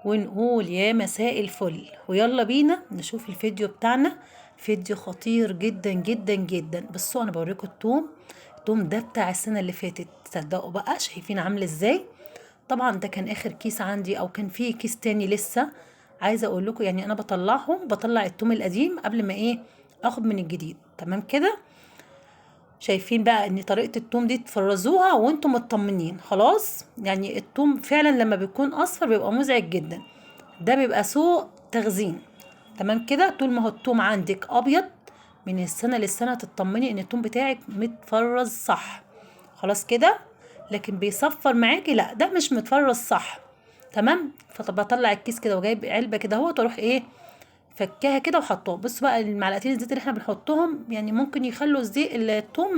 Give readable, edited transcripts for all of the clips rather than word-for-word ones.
ونقول يا مساء الفل. ويلا بينا نشوف الفيديو بتاعنا، فيديو خطير جدا جدا جدا. بصوا انا بوريكم التوم ده بتاع السنة اللي فاتت، تصدقوا بقى شايفين عامل ازاي؟ طبعا ده كان اخر كيس عندي، او كان فيه كيس تاني لسه. عايزه اقول لكم يعني انا بطلع التوم القديم قبل ما اخد من الجديد. تمام كده. شايفين بقى ان طريقة التوم دي تفرزوها وانتم مطمنين خلاص. يعني التوم فعلا لما بيكون اصفر بيبقى مزعج جدا، ده بيبقى سوء تخزين. تمام كده. طول ما هو التوم عندك ابيض من السنة للسنة تطمني ان التوم بتاعك متفرز صح. خلاص كده. لكن بيصفر معاكي، لا ده مش متفرز صح. تمام. فبطلع الكيس كده وجايب علبة كده اهو، تروح فكاها كده وحطوها. بصوا بقى المعلقتين الزيت اللي احنا بنحطهم يعني ممكن يخلوا الثوم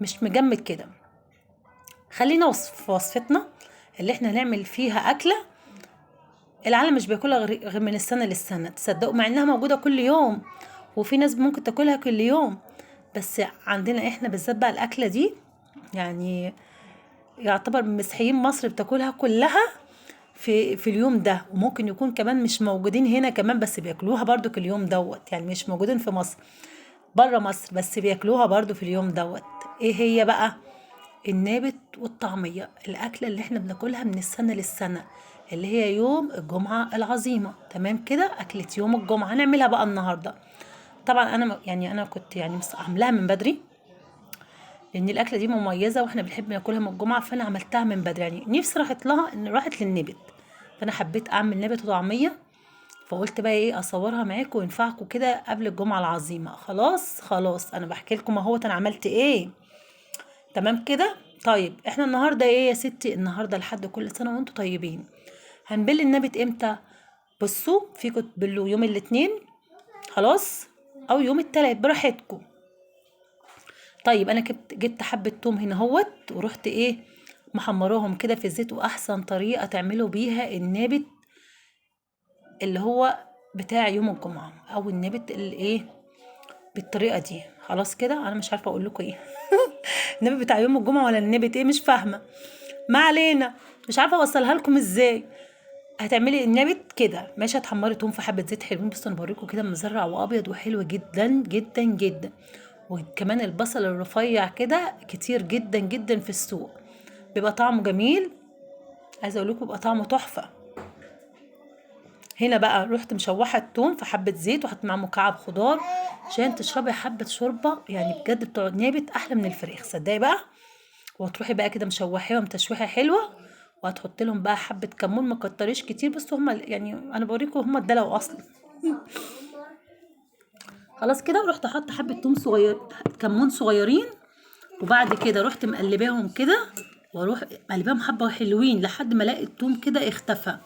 مش مجمد كده. خلينا في وصفتنا اللي احنا هنعمل فيها اكله العالم مش بياكلها غير من السنه للسنه، تصدقوا؟ مع انها موجوده كل يوم وفي ناس ممكن تاكلها كل يوم، بس عندنا احنا بالذات بقى الاكله دي يعني يعتبر مسيحيين مصر بتاكلها كلها في اليوم ده. وممكن يكون كمان مش موجودين هنا كمان بس بياكلوها برضو في اليوم دوت، يعني مش موجودين في مصر، بره مصر، بس بياكلوها برضو في اليوم دوت. ايه هي بقى؟ النابت والطعمية، الأكلة اللي احنا بناكلها من السنة للسنة، اللي هي يوم الجمعة العظيمة. تمام كده. أكلة يوم الجمعة هنعملها بقى النهاردة. طبعا أنا كنت يعني عاملاها من بدري، لأن الأكلة دي مميزة واحنا بنحب ناكلها من الجمعة، فأنا عملتها من بدري. يعني نفسي راحت لها، إن راحت للنبت، فأنا حبيت أعمل نبت وطعمية. فقلت بقى ايه اصورها معاكم وينفعكم كده قبل الجمعة العظيمة. خلاص انا بحكي لكم اهوت انا عملت ايه. تمام كده. طيب احنا النهارده ايه يا ستي؟ النهارده لحد كل سنة وانتم طيبين. هنبل النبت امتى؟ بصوا فيكم تبلوا يوم الاثنين خلاص، او يوم التلات براحتكم. طيب انا جبت حبة توم هنا اهوت، ورحت محمراهم كده في الزيت. واحسن طريقة تعملوا بيها النابت اللي هو بتاع يوم الجمعة، او النابت اللي بالطريقة دي. خلاص كده. انا مش عارفة اقول لكم ايه النبت بتاع يوم الجمعة ولا النبت مش فاهمة. ما علينا. مش عارفة اوصلها لكم ازاي. هتعملي النبت كده ماشي، هتحمري توم في حبة زيت حلوين. بصوا انا بوريكم كده مزرع وابيض وحلو جدا جدا جدا. وكمان البصل الرفيع كده كتير جدا جدا في السوق، بيبقى طعمه جميل. عايزه اقول لكم بيبقى طعمه تحفه. هنا بقى رحت مشوحه التوم في حبه زيت وحط معاه مكعب خضار عشان تشربي حبه شوربه، يعني بجد بتوع نابت احلى من الفراخ، صدقي بقى. وتروحي بقى كده مشوحيهم تشويحه حلوه، وهتحط لهم بقى حبه كمون، ما كتريش كتير، بس هما يعني انا بوريكم هما الدلع اصلا خلاص كده. ورحت حاطه حبه توم صغير، كمون صغيرين. وبعد كده رحت مقلباهم كده، واروح مقلباهم حبه حلوين لحد ما الاقي التوم كده اختفى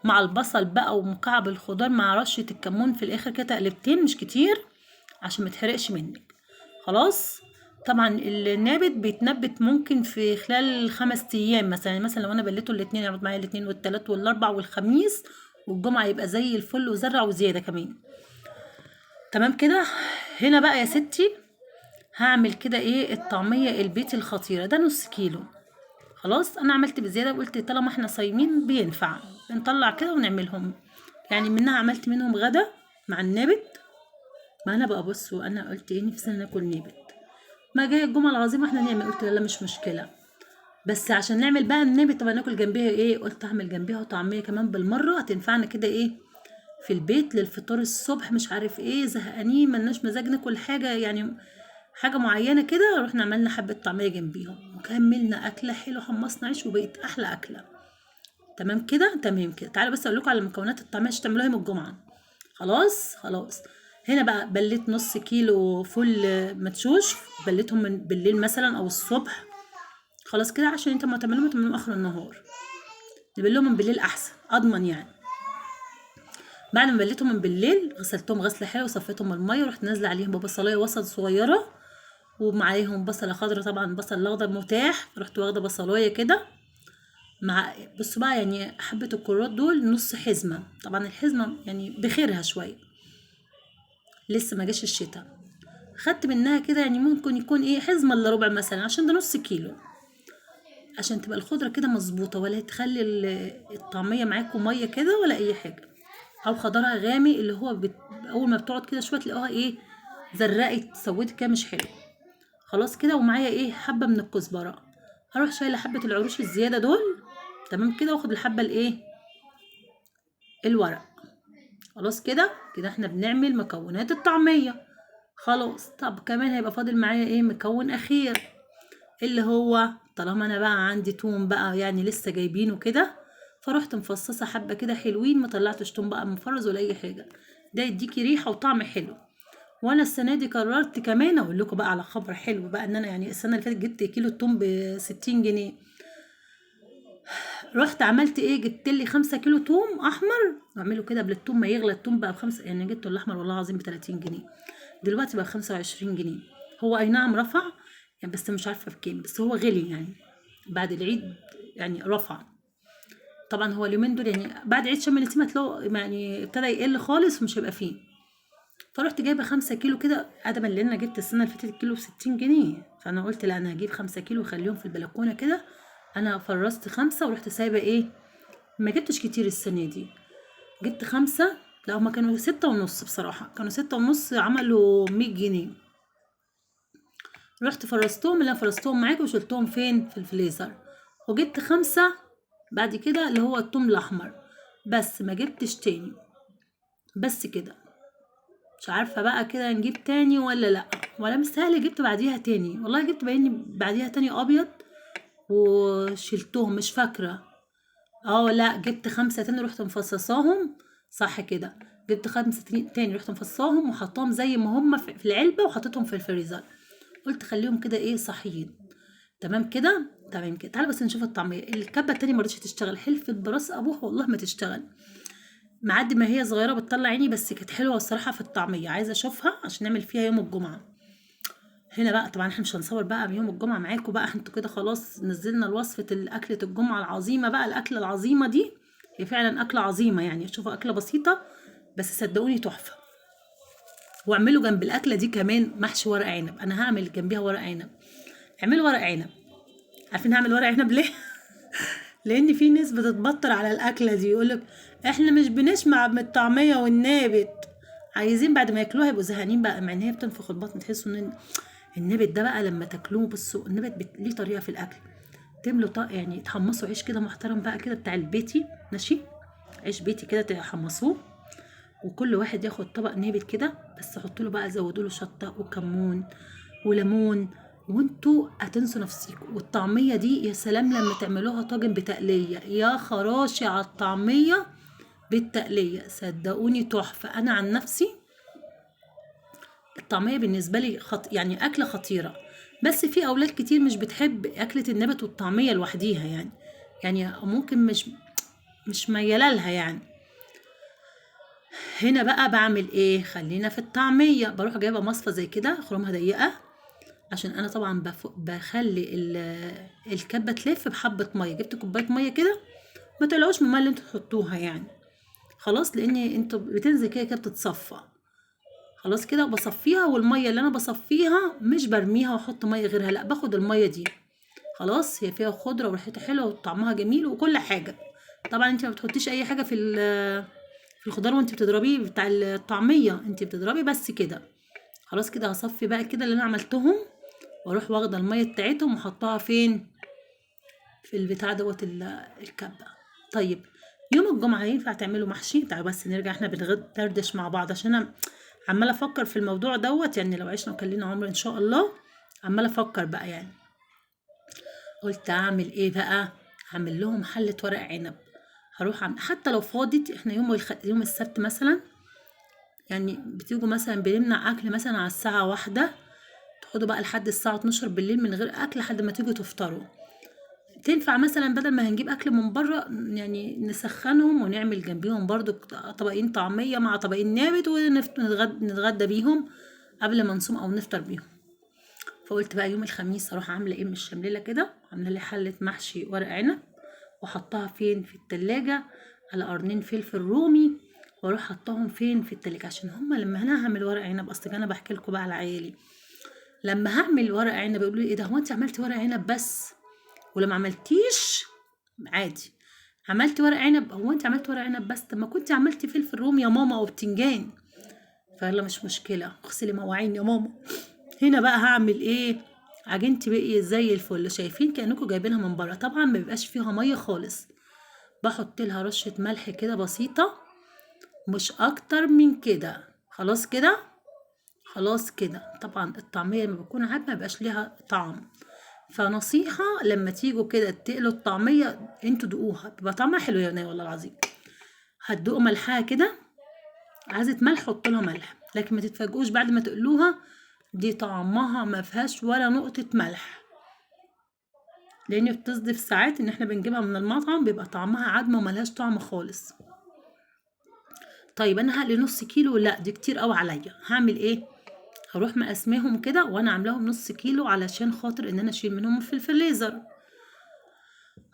مع البصل بقى ومكعب الخضار مع رشه الكمون في الاخر كده، تقلبتين مش كتير عشان ما تحرقش منك. خلاص. طبعا النابت بيتنبت ممكن في خلال 5 ايام مثلا. لو انا بليته الاثنين يقعد معايا الاثنين والثلاث والاربع والخميس والجمعه يبقى زي الفل وزرع وزياده كمان. تمام كده. هنا بقى يا ستي هعمل كده الطعميه البيتي الخطيره ده نص كيلو. خلاص انا عملت بزياده وقلت طالما احنا صايمين بينفع نطلع كده ونعملهم. يعني منها عملت منهم غدا مع النابت. ما انا بقى بصوا انا قلت نفسي ناكل نابت، ما جايه الجمعه العظيمه احنا نعمل، قلت لا مش مشكله، بس عشان نعمل بقى النابت طب ناكل جنبيها قلت اعمل جنبيها طعميه كمان بالمره هتنفعنا كده في البيت للفطار الصبح. مش عارف زهقانين ملناش مزاج ناكل حاجه، يعني حاجه معينه كده، رحنا عملنا حبه طعميه جنبيهم وكملنا اكله حلوه، حمصنا عيش وبقت احلى اكله. تمام كده. تمام كده. تعالوا بس اقول لكم على مكونات الطعميه عشان تعملوها يوم الجمعه. خلاص. هنا بقى بليت نص كيلو فول مدشوش، بليتهم من بالليل مثلا او الصبح. خلاص كده عشان انت ما تعملوهم اخر النهار، نبلهم من بالليل احسن اضمن يعني. بعد ما بليتهم من بالليل غسلتهم غسله حلوه وصفيتهم من الميه، ورحت نازله عليهم ببصلايه وسط صغيره ومعاهم بصله خضراء. طبعا البصل الاخضر متاح، رحت واخده بصلايه كده مع بصوا بقى يعني حبه الكرات دول نص حزمه. طبعا الحزمه يعني بخيرها شويه، لسه ما جاش الشتاء. خدت منها كده يعني ممكن يكون حزمه الا ربع مثلا عشان ده نص كيلو. عشان تبقى الخضره كده مظبوطه، ولا تخلي الطعميه معاكم ميه كده ولا اي حاجه. او خضرها غامق اللي هو اول ما بتقعد كده شويه تلاقوها ايه، زرقت سودت كده مش حلو. خلاص كده. ومعايا ايه، حبه من الكزبره. هروح شايله حبه العروش الزياده دول، تمام كده، واخد الحبه الايه، الورق. خلاص كده. كده احنا بنعمل مكونات الطعميه. خلاص. طب كمان هيبقى فاضل معايا ايه، مكون اخير، اللي هو طالما انا بقى عندي توم بقى يعني لسه جايبينه كده، فرحت مفصصه حبه كده حلوين، ما طلعتش توم بقى مفرز ولا اي حاجه، ده يديكي ريحه وطعم حلو. وانا السنه دي قررت كمان اقول لكم بقى على خبر حلو بقى، ان انا يعني السنه اللي فاتت جبت كيلو التوم ب60 جنيه. رحت عملت ايه، جبت لي 5 كيلو توم احمر، واعمله كده قبل التوم ما يغلى. التوم بقى بخمسة، يعني جبته الاحمر والله العظيم ب30 جنيه، دلوقتي بقى ب25 جنيه. هو اي نعم رفع يعني، بس مش عارفه بكام، بس هو غلي يعني بعد العيد، يعني رفع. طبعا هو اليومين دول يعني بعد عيد شم النسيم هتلاقوا يعني ابتدى يقل خالص ومش هيبقى فيه. فرحت جايبه 5 كيلو كده، ادم اللي انا جبت السنه اللي فاتت الكيلو ب60 جنيه، فانا قلت لا انا هجيب 5 كيلو وخليهم في البلكونه كده. انا فرزت 5 ورحت سايبه ايه، ما جبتش كتير السنه دي، جبت 5. لا هما كانوا 6 ونص، بصراحه كانوا 6 ونص، عملوا 100 جنيه. رحت فرزتهم، اللي انا فرزتهم معاكم وشلتهم فين في الفليزر. وجبت 5 بعد كده اللي هو التوم الاحمر، بس ما جبتش تاني. بس كده. مش عارفه بقى كده نجيب تاني ولا لا، ولا مستاهل جبت بعديها تاني، والله جبت باين بعديها تاني ابيض وشلتهم، مش فاكره. اه لا، جبت 5 تاني رحت مفصصاهم. صح كده. جبت 5 تاني رحت مفصصاهم وحطاهم زي ما هم في العلبه، وحطيتهم في الفريزر. قلت خليهم كده ايه صحيين. تمام كده. تمام كده. تعالى بس نشوف الطعميه. الكبه التانية ما رضتش تشتغل، حلفت براس ابوها والله ما تشتغل. معدي ما هي صغيره بتطلع عيني، بس كانت حلوه الصراحه في الطعميه، عايزه اشوفها عشان نعمل فيها يوم الجمعه. هنا بقى طبعا احنا مش هنصور بقى بيوم الجمعه معاكم بقى، انتوا كده خلاص نزلنا الوصفه الاكله الجمعه العظيمه بقى، الاكله العظيمه دي. هي فعلا اكله عظيمه يعني، شوفوا اكله بسيطه بس صدقوني تحفه. واعملوا جنب الاكله دي كمان محشي ورق عنب، انا هعمل جنبيها ورق عنب. اعملوا ورق عنب. عارفين هعمل ورق عنب ليه؟ لان في ناس بتتبطر على الاكله دي، يقولك احنا مش بنسمع من الطعميه والنابت، عايزين بعد ما ياكلوها يبقوا زهقانين بقى، مع ان هي بتنفخ البطن، تحسوا ان النابت ده بقى لما تاكلوه. بصوا النابت ليه طريقه في الاكل، تعملوا يعني تحمصوا عيش كده محترم بقى كده بتاع البيتي، ماشي، عيش بيتي كده تحمصوه، وكل واحد ياخد طبق نابت كده، بس حطوا له بقى، زودوا له شطه وكمون وليمون، وانتوا هتنسوا نفسيكم. والطعميه دي يا سلام لما تعملوها طاجن بتقليه، يا خراشي على الطعميه بالتقليه، صدقوني تحفه. انا عن نفسي الطعميه بالنسبه لي يعني اكله خطيره، بس في اولاد كتير مش بتحب اكله النبت والطعميه لوحديها يعني، يعني ممكن مش مياله لها يعني. هنا بقى بعمل ايه، خلينا في الطعميه، بروح جايبه مصفى زي كده خرمها ضيقه، عشان انا طبعا بخلي الكبه تلف بحبه ميه. جبت كوبايه ميه كده، ما تقلقوش من الميه اللي انتوا تحطوها يعني، خلاص، لان انتوا بتنزل كده كده بتتصفى. خلاص كده بصفيها، والميه اللي انا بصفيها مش برميها واحط ميه غيرها، لا باخد الميه دي. خلاص، هي فيها خضره وريحتها حلوه وطعمها جميل وكل حاجه. طبعا انت ما بتحطيش اي حاجه في الخضار وانت بتضربيه بتاع الطعميه، انت بتضربي بس كده. خلاص كده هصفي بقى كده اللي انا عملتهم، واروح واخده الميه بتاعتهم وحطها فين، في البتاع دوت الكبه. طيب يوم الجمعه ينفع تعملوا محشي؟ تعالوا بس نرجع، احنا بندردش مع بعض عشان انا عماله افكر في الموضوع دوت، يعني لو عشنا وكلنا عمر ان شاء الله. عماله افكر بقى يعني، قلت اعمل ايه بقى، هعمل لهم حله ورق عنب. هروح حتى لو فاضت، احنا يوم السبت مثلا، يعني بتيجوا مثلا بنمنع اكل مثلا على الساعه 1، تقعدوا بقى لحد الساعه 12 بالليل من غير اكل لحد ما تيجوا تفطروا. تنفع مثلا بدل ما هنجيب اكل من بره، يعني نسخنهم ونعمل جنبيهم برضو طبقين طعميه مع طبقين نابت، ونتغدى بيهم قبل ما نصوم او نفطر بيهم. فقلت بقى يوم الخميس اروح عامله ايه، مش شاملله كده، عامله لي حله محشي ورق عنب، وحطها فين في التلاجة على قرنين فلفل رومي، واروح حطاهم فين في التلاجة، عشان هما لما انا هعمل ورق عنب، اصل انا بحكي لكم بقى على عيالي، لما هعمل ورق عنب يقولوا لي ايه ده، هو انت عملتي ورق عنب بس؟ ولما عملتيش عادي، عملتي ورق عنب، هو انت عملتي ورق عنب بس؟ طب ما كنت عملتي فلفل رومي يا ماما او بتنجان. فيلا مش مشكله، اغسلي مواعين يا ماما. هنا بقى هعمل ايه؟ عجينتي بقي زي الفل، شايفين كأنكم جايبينها من بره، طبعا ما بيبقاش فيها ميه خالص. بحط لها رشه ملح كده بسيطه، مش اكتر من كده. خلاص كده، خلاص كده. طبعا الطعميه لما بتكون عاد ما بيبقاش ليها طعم، فنصيحه لما تيجوا كده تقلوا الطعميه انتوا دوقوها، بيبقى طعمها حلو يا ناي والله العظيم. هتدوقوا ملحها كده، عايزة ملح حط لها ملح، لكن ما تتفاجئوش بعد ما تقلوها دي طعمها ما فيهاش ولا نقطة ملح، لان بتصدف ساعات ان احنا بنجيبها من المطعم بيبقى طعمها عدمة وملهاش طعم خالص. طيب انا هقلي نص كيلو، لا دي كتير قوي عليا. هعمل ايه؟ هروح مقسماهم كده، وانا عاملاهم نص كيلو علشان خاطر ان انا اشيل منهم في الفريزر.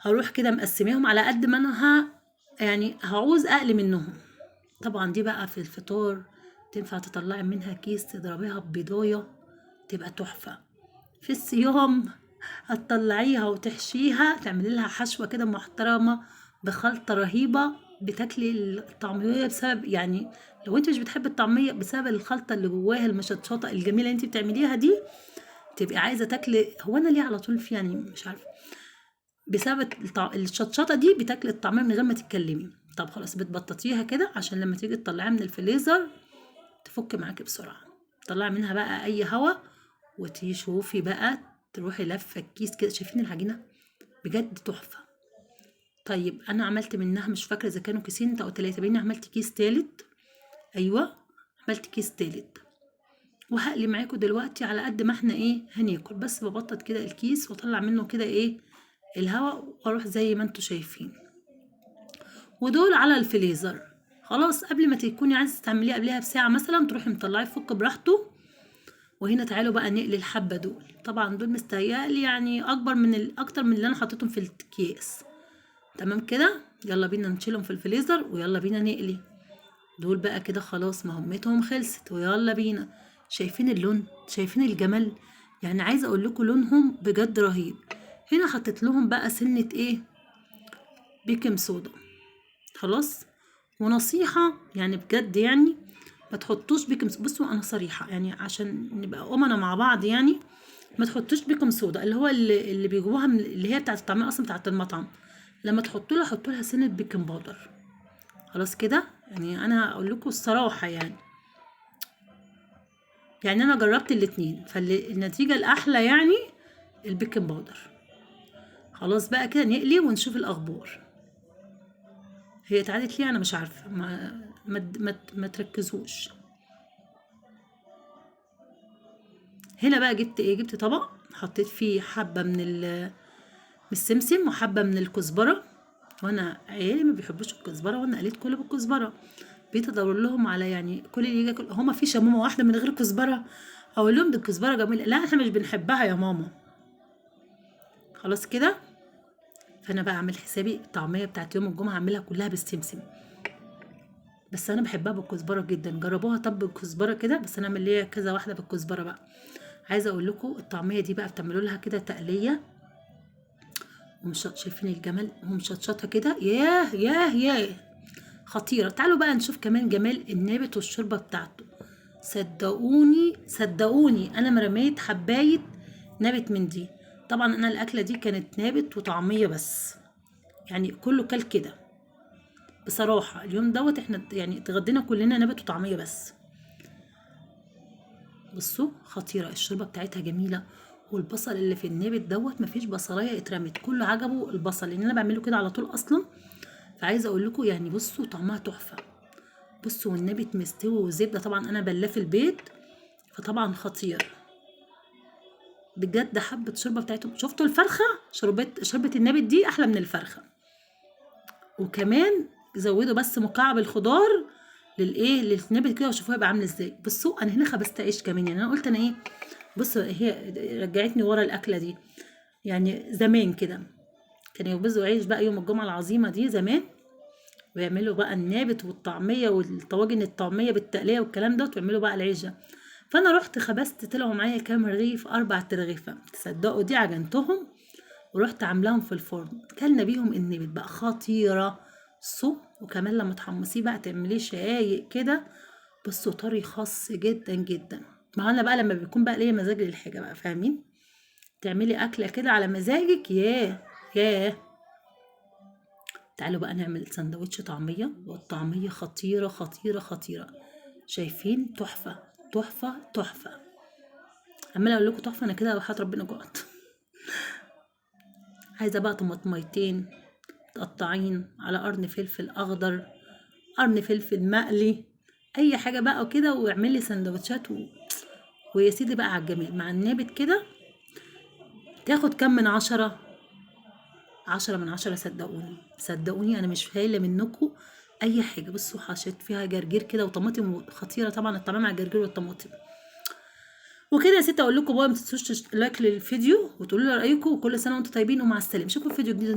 هروح كده مقسماهم على قد ما انا يعني هعوز اقلي منهم. طبعا دي بقى في الفطار تنفع تطلعي منها كيس تضربيها ببيضايه تبقى تحفة. في الصيام هتطلعيها وتحشيها، تعملي لها حشوة كده محترمة بخلطة رهيبة، بتاكلي الطعمية بسبب يعني لو انت مش بتحبي الطعمية بسبب الخلطة اللي جواها المشطشطة الجميلة اللي انت بتعمليها دي، تبقي عايزة تاكلي. هو انا ليه على طول في يعني مش عارفة، بسبب الشطشطة دي بتاكلي الطعمية من غير ما تتكلمي. طب خلاص بتبططيها كده عشان لما تيجي تطلعيها من الفريزر تفك معاكي بسرعة. طلعي منها بقى اي هوا وتشوفي بقى، تروحي لفه الكيس كده. شايفين العجينه بجد تحفه. طيب انا عملت منها مش فاكره اذا كانوا كيسين او 3، بيني عملت كيس تالت. ايوه عملت كيس تالت، وهقلي معاكم دلوقتي على قد ما احنا ايه هناكل. بس ببطط كده الكيس واطلع منه كده ايه الهواء، واروح زي ما انتوا شايفين. ودول على الفريزر خلاص، قبل ما تكوني عايزه تعمليه قبلها بساعه مثلا تروحي مطلعيه يفك براحته. وهنا تعالوا بقى نقلي الحبة دول. طبعا دول مستهيألي يعني اكتر من اللي انا حطيتهم في الأكياس. تمام كده، يلا بينا نشيلهم في الفريزر ويلا بينا نقلي. دول بقى كده خلاص مهمتهم خلصت ويلا بينا. شايفين اللون؟ شايفين الجمال؟ يعني عايزه اقول لكم لونهم بجد رهيب. هنا حطيت لهم بقى سنة ايه، بيكنج صودا. خلاص. ونصيحة يعني بجد يعني ما تحطوش بيكنج صودا. بصوا انا صريحة يعني عشان نبقى امنا مع بعض، يعني ما تحطوش بيكنج صودا اللي هو اللي بيجوها من اللي هي بتاعه الطعميه اصلا بتاعه المطعم. لما تحطوا لها حطوا لها سنه بيكنج باودر. خلاص كده، يعني انا هقول لكم الصراحه يعني انا جربت الاتنين، فالنتيجه الاحلى يعني البيكنج باودر. خلاص بقى كده نقلي ونشوف الاخبار. هي اتعادت ليه انا مش عارفه، ما تركزوش. هنا بقى جبت ايه، جبت طبق حطيت فيه حبه من السمسم وحبه من الكزبره، وانا عيالي ما بيحبوش الكزبره وانا قليت كله بالكزبره. بقيت ادور لهم على يعني كل اللي يجي ياكل، هما في شمامه واحده من غير كزبره؟ اقول لهم دي الكزبره جميله، لا احنا مش بنحبها يا ماما. خلاص كده. فانا بقى اعمل حسابي الطعميه بتاعت يوم الجمعه اعملها كلها بالسمسم، بس انا بحبها بالكزبره جدا. جربوها طب بالكزبره كده، بس انا اعمل ليا كذا واحده بالكزبره بقى. عايزه اقول لكم الطعميه دي بقى بتعملوا لها كده تقليه شايفين الجمال ومشطشطه كده، ياه ياه ياه خطيرة. تعالوا بقى نشوف كمان جمال النابت والشوربة بتاعته. صدقوني صدقوني انا مرميت حباية نابت من دي. طبعا انا الاكلة دي كانت نابت وطعمية بس، يعني كله كل كده. بصراحة اليوم دوت احنا يعني اتغدينا كلنا نابت وطعمية بس. بصوا خطيرة، الشوربة بتاعتها جميلة، والبصل اللي في النابت دوت مفيش بصلايه اترمت، كله عجبه البصل لان انا بعمله كده على طول اصلا. فعايزه اقول لكم يعني بصوا طعمها تحفه. بصوا والنبت مستوي والزبده طبعا انا بلاه في البيت، فطبعا خطير بجد. حبه شوربه بتاعتهم، شفتوا الفرخه شوربه النبت دي احلى من الفرخه. وكمان زودوا بس مكعب الخضار للايه للنبت كده، وشوفوها يبقى عامل ازاي. بصوا انا هنا خبزت عيش كمان، يعني انا قلت انا ايه، بصوا هي رجعتني ورا الاكله دي. يعني زمان كده كانوا يخبزوا عيش بقى يوم الجمعه العظيمه دي زمان، ويعملوا بقى النابت والطعميه والطواجن الطعميه بالتقليه والكلام ده، ويعملوا بقى العيش ده. فانا رحت خبزت طلعوا معايا كام رغيف، 4 رغيفه. تصدقوا دي عجنتهم ورحت عاملاهم في الفرن، كلنا بيهم النبت بقى خطيرة. وكمان لما تحمصيه بقى تعمليه شقايق كده، بصوا طري خاص جدا جدا. ما انا بقى لما بيكون بقى ليا مزاج للحاجة بقى، فاهمين؟ تعملي أكلة كده على مزاجك، ياه ياه. تعالوا بقى نعمل سندوتش طعمية، والطعمية خطيرة خطيرة خطيرة. شايفين؟ تحفة تحفة تحفة. عمالة اقول لكم تحفة، انا كده وحياة ربنا جوعت. عايزة بقى طماطميتين متقطعين على قرن فلفل اخضر، قرن فلفل مقلي، اي حاجة بقى وكده، واعملي سندوتشات ويا سيدي بقى على الجميل مع النابت كده. تاخد كام من 10؟ 10 من 10. صدقوني صدقوني انا مش هايله منكم اي حاجه. بصوا حشيت فيها جرجير كده وطماطم خطيره، طبعا الطعام مع الجرجير والطماطم. وكده يا ستي اقول لكم بقى ما تنسوش لايك للفيديو وتقولوا لي رايكم، وكل سنه وانتم طيبين ومع السلامه. اشوفكم في فيديو جديد.